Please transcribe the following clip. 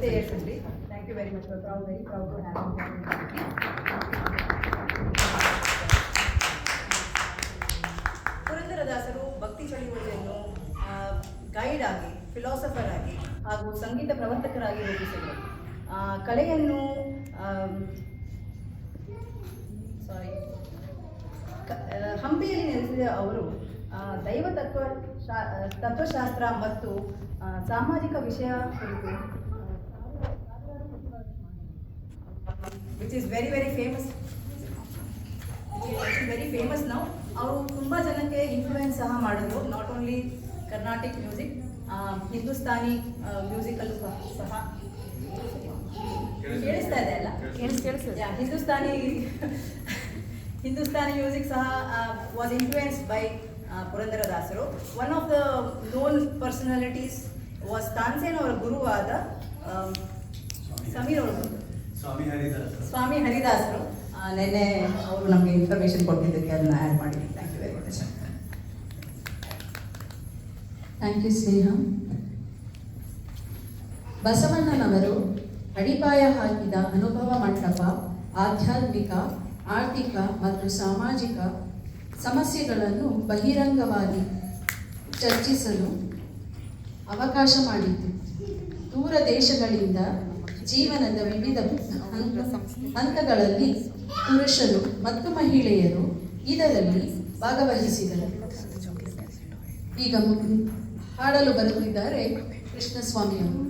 stay here simply. Thank you very much. We're proud, very proud to have you here. ಪುರಂದರದಾಸರು ಭಕ್ತಿ ಚಳುವಳಿಯನ್ನು guide ಆಗಿ, philosopher ಆಗಿ ಹಾಗೂ ಸಂಗೀತ ಪ್ರವರ್ತಕರಾಗಿ ರೂಪಿಸಿದರು. ಕಲೆಯನ್ನು ಹಂಪಿಯಲ್ಲಿ ನೆಲೆಸಿದ ಅವರು ದೈವ ತತ್ವಶಾಸ್ತ್ರ ಮತ್ತು ಸಾಮಾಜಿಕ ವಿಷಯ ಕುರಿತು which is very famous now. ಅವರು ತುಂಬ ಜನಕ್ಕೆ ಇನ್ಫ್ಲೂಯೆನ್ಸ್ ಸಹ ಮಾಡಿದ್ರು. Not only Carnatic music, Hindustani ಮ್ಯೂಸಿಕಲ್ಲೂ ಸಹ ಕೇಳಿಸ್ತಾ ಇದೆ ಅಲ್ಲ? ಹಿಂದೂಸ್ತಾನಿ ಮ್ಯೂಸಿಕ್ ಸಹ ವಾಸ್ ಇನ್ಫ್ಲೂಯೆನ್ಸ್ಡ್ ಬೈ ಪುರಂದರದಾಸರು. One of the known personalities was Tansen ಅವರ ಗುರುವಾದ ಸ್ವಾಮಿ ಹರಿದಾಸರು. ನೆನ್ನೆ ಅವರು ನಮಗೆ ಇನ್ಫಾರ್ಮೇಶನ್ ಕೊಟ್ಟಿದ್ದಕ್ಕೆ ಅದನ್ನ ಆ್ಯಡ್ ಮಾಡಿದ್ದೀನಿ. Thank you very much. Thank you Sneha. ಬಸವಣ್ಣನವರು ಅಡಿಪಾಯ ಹಾಕಿದ ಅನುಭವ ಮಂಟಪ ಆಧ್ಯಾತ್ಮಿಕ, ಆರ್ಥಿಕ ಮತ್ತು ಸಾಮಾಜಿಕ ಸಮಸ್ಯೆಗಳನ್ನು ಬಹಿರಂಗವಾಗಿ ಚರ್ಚಿಸಲು ಅವಕಾಶ ಮಾಡಿತು. ದೂರ ದೇಶಗಳಿಂದ ಜೀವನದ ವಿವಿಧ ಹಂತಗಳಲ್ಲಿ ಪುರುಷರು ಮತ್ತು ಮಹಿಳೆಯರು ಇದರಲ್ಲಿ ಭಾಗವಹಿಸಿದರು. ಈಗ ಹಾಡಲು ಬರುತ್ತಿದ್ದಾರೆ ಕೃಷ್ಣಸ್ವಾಮಿ ಅವರು.